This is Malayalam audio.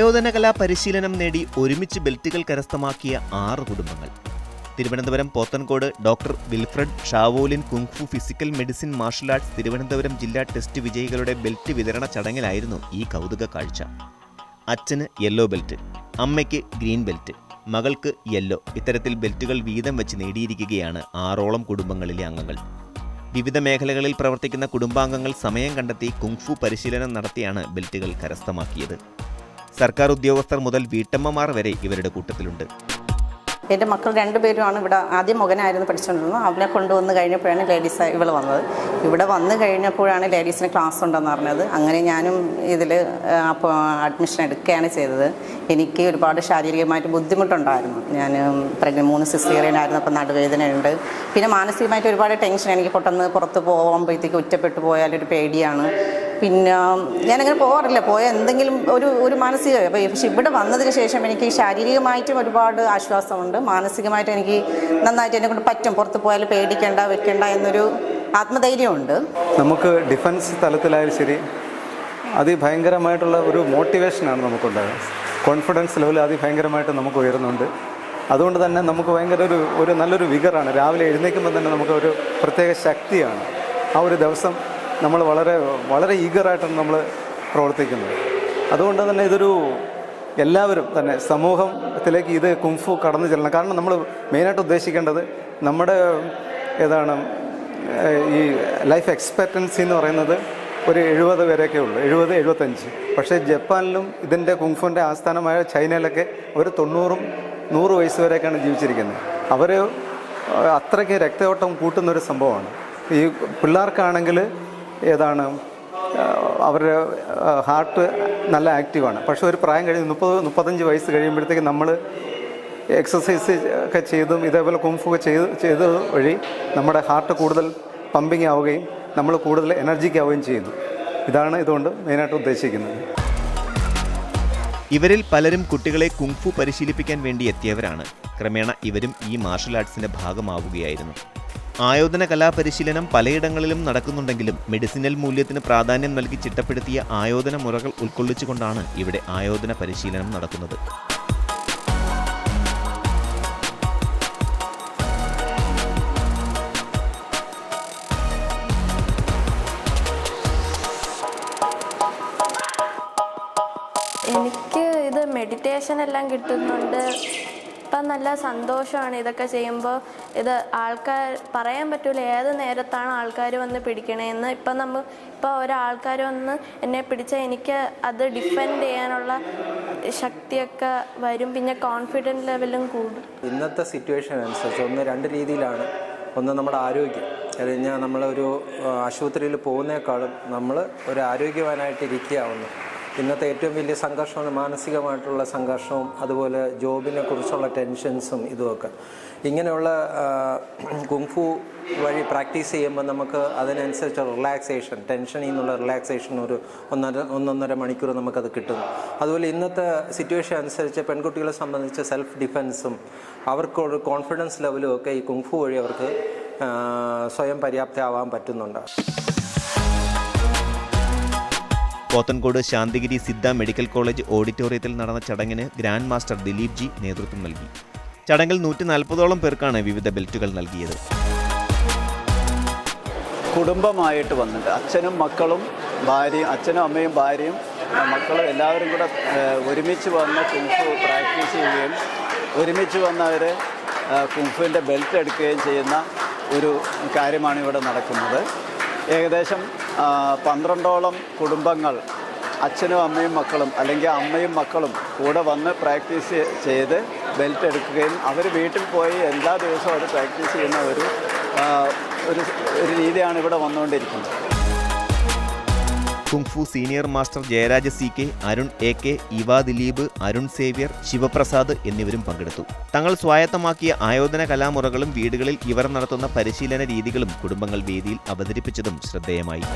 ആയോധനകലാ പരിശീലനം നേടി ഒരുമിച്ച് ബെൽറ്റുകൾ കരസ്ഥമാക്കിയ 6 കുടുംബങ്ങൾ. Thiruvananthapuram Pothencode doctor Wilfred Shaolin kung fu physical medicine martial arts Thiruvananthapuram ജില്ലാ ടെസ്റ്റ് വിജയികളുടെ ബെൽറ്റ് വിതരണ ചടങ്ങിലായിരുന്നു ഈ കൗതുക കാഴ്ച. അച്ഛന് യെല്ലോ ബെൽറ്റ്, അമ്മയ്ക്ക് ഗ്രീൻ ബെൽറ്റ്, മകൾക്ക് യെല്ലോ. ഇത്തരത്തിൽ ബെൽറ്റുകൾ വീതം വെച്ച് നേടിയിരിക്കുകയാണ് 6ഓളം കുടുംബങ്ങളിലെ അംഗങ്ങൾ. വിവിധ മേഖലകളിൽ പ്രവർത്തിക്കുന്ന കുടുംബാംഗങ്ങൾ സമയം കണ്ടെത്തി കുങ്ഫു പരിശീലനം നടത്തിയാണ് ബെൽറ്റുകൾ കരസ്ഥമാക്കിയത്. സർക്കാർ ഉദ്യോഗസ്ഥർ മുതൽ വീട്ടമ്മമാർ വരെ ഇവരുടെ കൂട്ടത്തിലുണ്ട്. എൻ്റെ മക്കൾ 2 പേരുമാണ് ഇവിടെ. ആദ്യം മകനായിരുന്നു പഠിച്ചുകൊണ്ടിരുന്നത്. അവനെ കൊണ്ടുവന്ന് കഴിഞ്ഞപ്പോഴാണ് ലേഡീസ് ഇവിടെ വന്നത്. ഇവിടെ വന്നു കഴിഞ്ഞപ്പോഴാണ് ലേഡീസിന് ക്ലാസ് ഉണ്ടെന്ന് പറഞ്ഞത്. അങ്ങനെ ഞാനും ഇതിൽ അപ്പോൾ അഡ്മിഷൻ എടുക്കുകയാണ് ചെയ്തത്. എനിക്ക് ഒരുപാട് ശാരീരികമായിട്ട് ബുദ്ധിമുട്ടുണ്ടായിരുന്നു. ഞാൻ 3 സിസേറിയനായിരുന്നു. അപ്പോൾ നടുവേദനയുണ്ട്. പിന്നെ മാനസികമായിട്ട് ഒരുപാട് ടെൻഷൻ. എനിക്ക് പെട്ടെന്ന് പുറത്ത് പോകുമ്പോഴത്തേക്ക് ഒറ്റപ്പെട്ടു പോയാലൊരു പേടിയാണ്. പിന്നെ ഞാനങ്ങനെ പോകാറില്ല. പോയ എന്തെങ്കിലും ഒരു മാനസിക. പക്ഷെ ഇവിടെ വന്നതിന് ശേഷം എനിക്ക് ശാരീരികമായിട്ടും ഒരുപാട് ആശ്വാസമുണ്ട്. മാനസികമായിട്ട് എനിക്ക് നന്നായിട്ട് എന്നെ കൊണ്ട് പറ്റും. പുറത്ത് പോയാൽ പേടിക്കേണ്ട വെക്കേണ്ട എന്നൊരു ആത്മധൈര്യമുണ്ട്. നമുക്ക് ഡിഫൻസ് തലത്തിലായാലും ശരി അതിഭയങ്കരമായിട്ടുള്ള ഒരു മോട്ടിവേഷനാണ് നമുക്കുണ്ടാകുന്നത്. കോൺഫിഡൻസ് ലെവൽ അതിഭയങ്കരമായിട്ട് നമുക്ക് ഉയരുന്നുണ്ട്. അതുകൊണ്ട് തന്നെ നമുക്ക് ഭയങ്കര ഒരു നല്ലൊരു വിഗറാണ്. രാവിലെ എഴുന്നേൽക്കുമ്പോൾ തന്നെ നമുക്ക് ഒരു പ്രത്യേക ശക്തിയാണ്. ആ ഒരു ദിവസം നമ്മൾ വളരെ ഈഗറായിട്ടാണ് നമ്മൾ പ്രവർത്തിക്കുന്നത്. അതുകൊണ്ട് തന്നെ എല്ലാവരും തന്നെ സമൂഹത്തിലേക്ക് ഇത് കുങ്ഫു കടന്നു ചെല്ലണം. കാരണം നമ്മൾ മെയിനായിട്ട് ഉദ്ദേശിക്കേണ്ടത് നമ്മുടെ ഈ ലൈഫ് എക്സ്പെക്റ്റൻസി എന്ന് പറയുന്നത് ഒരു 70 വരെയൊക്കെ ഉള്ളൂ, 70-75. പക്ഷേ ജപ്പാനിലും ഇതിൻ്റെ കുങ്ഫുവിൻ്റെ ആസ്ഥാനമായ ചൈനയിലൊക്കെ ഒരു 90-100 വയസ്സ് വരെയൊക്കെയാണ് ജീവിച്ചിരിക്കുന്നത്. അവർ അത്രയ്ക്ക് രക്തയോട്ടം കൂട്ടുന്നൊരു സംഭവമാണ്. ഈ പിള്ളേർക്കാണെങ്കിൽ അവരുടെ ഹാർട്ട് നല്ല ആക്റ്റീവാണ്. പക്ഷേ ഒരു പ്രായം കഴിഞ്ഞ് 30-35 വയസ്സ് കഴിയുമ്പോഴത്തേക്ക് നമ്മൾ എക്സസൈസ് ഒക്കെ ചെയ്തും ഇതേപോലെ കുങ്ഫു ചെയ്ത് വഴി നമ്മുടെ ഹാർട്ട് കൂടുതൽ പമ്പിങ് ആവുകയും നമ്മൾ കൂടുതൽ എനർജിക്ക് ആവുകയും ചെയ്യുന്നു. ഇതാണ് ഇതുകൊണ്ട് മെയിനായിട്ട് ഉദ്ദേശിക്കുന്നത്. ഇവരിൽ പലരും കുട്ടികളെ കുങ്ഫു പരിശീലിപ്പിക്കാൻ വേണ്ടി എത്തിയവരാണ്. ക്രമേണ ഇവരും ഈ മാർഷൽ ആർട്സിന്റെ ഭാഗമാവുകയായിരുന്നു. ആയോധന കലാപരിശീലനം പലയിടങ്ങളിലും നടക്കുന്നുണ്ടെങ്കിലും മെഡിസിനൽ മൂല്യത്തിന് പ്രാധാന്യം നൽകി ചിട്ടപ്പെടുത്തിയ ആയോധന മുറകൾ ഉൾക്കൊള്ളിച്ചുകൊണ്ടാണ് ഇവിടെ ആയോധന പരിശീലനം നടക്കുന്നത്. എനിക്ക് ഇത് മെഡിറ്റേഷൻ എല്ലാം കിട്ടുന്നുണ്ട്. ഇപ്പം നല്ല സന്തോഷമാണ് ഇതൊക്കെ ചെയ്യുമ്പോൾ. ഇത് പറയാൻ പറ്റില്ല ഏത് നേരത്താണ് ആൾക്കാർ വന്ന് പിടിക്കണേന്ന്. ഇപ്പോൾ ഒരാൾക്കാർ വന്ന് എന്നെ പിടിച്ചാൽ എനിക്ക് അത് ഡിഫെൻഡ് ചെയ്യാനുള്ള ശക്തിയൊക്കെ വരും. പിന്നെ കോൺഫിഡൻസ് ലെവലും കൂടും. ഇന്നത്തെ സിറ്റുവേഷൻ അനുസരിച്ച് 2 രീതിയിലാണ്. ഒന്ന് നമ്മുടെ ആരോഗ്യം. കഴിഞ്ഞാൽ നമ്മളൊരു ആശുപത്രിയിൽ പോകുന്നേക്കാളും നമ്മൾ ഒരു ആരോഗ്യവാനായിട്ടിരിക്കുകയാവുന്നു. ഇന്നത്തെ ഏറ്റവും വലിയ സംഘർഷമാണ് മാനസികമായിട്ടുള്ള സംഘർഷവും അതുപോലെ ജോബിനെ കുറിച്ചുള്ള ടെൻഷൻസും ഇതുമൊക്കെ. ഇങ്ങനെയുള്ള കുങ്ഫു വഴി പ്രാക്ടീസ് ചെയ്യുമ്പോൾ നമുക്ക് അതിനനുസരിച്ച് റിലാക്സേഷൻ, ടെൻഷനിൽ നിന്നുള്ള റിലാക്സേഷൻ ഒരു 1.5 മണിക്കൂർ നമുക്കത് കിട്ടുന്നു. അതുപോലെ ഇന്നത്തെ സിറ്റുവേഷൻ അനുസരിച്ച് പെൺകുട്ടികളെ സംബന്ധിച്ച് സെൽഫ് ഡിഫെൻസും അവർക്കൊരു കോൺഫിഡൻസ് ലെവലും ഒക്കെ ഈ കുങ്ഫു വഴി അവർക്ക് സ്വയം പര്യാപ്തമാവാൻ പറ്റുന്നുണ്ട്. പോത്തൻകോട് ശാന്തിഗിരി സിദ്ധ മെഡിക്കൽ കോളേജ് ഓഡിറ്റോറിയത്തിൽ നടന്ന ചടങ്ങിന് ഗ്രാൻഡ് മാസ്റ്റർ ദിലീപ് ജി നേതൃത്വം നൽകി. ചടങ്ങിൽ 140ഓളം പേർക്കാണ് വിവിധ ബെൽറ്റുകൾ നൽകിയത്. കുടുംബമായിട്ട് വന്നിട്ട് അച്ഛനും അമ്മയും ഭാര്യയും മക്കളും എല്ലാവരും കൂടെ ഒരുമിച്ച് വന്ന് കുങ്ഫു പ്രാക്ടീസ് ചെയ്യുകയും ഒരുമിച്ച് വന്നവർ കുങ്ഫുവിൻ്റെ ബെൽറ്റ് എടുക്കുകയും ചെയ്യുന്ന ഒരു കാര്യമാണ് ഇവിടെ നടക്കുന്നത്. ഏകദേശം 12ഓളം കുടുംബങ്ങൾ അച്ഛനും അമ്മയും മക്കളും അല്ലെങ്കിൽ അമ്മയും മക്കളും കൂടെ വന്ന് പ്രാക്ടീസ് ചെയ്ത് ബെൽറ്റ് എടുക്കുകയും അവർ വീട്ടിൽ പോയി എല്ലാ ദിവസവും അത് പ്രാക്ടീസ് ചെയ്യുന്ന ഒരു രീതിയാണ് ഇവിടെ വന്നുകൊണ്ടിരിക്കുന്നത്. Kung fu senior master Jayaraja CK, Arun AK, ഇവ ദിലീപ്, അരുൺ സേവ്യർ, ശിവപ്രസാദ് എന്നിവരും പങ്കെടുത്തു. തങ്ങൾ സ്വായത്തമാക്കിയ ആയോധന കലാമുറകളും വീടുകളിൽ ഇവർ നടത്തുന്ന പരിശീലന രീതികളും കുടുംബങ്ങൾ വേദിയിൽ അവതരിപ്പിച്ചതും ശ്രദ്ധേയമായി.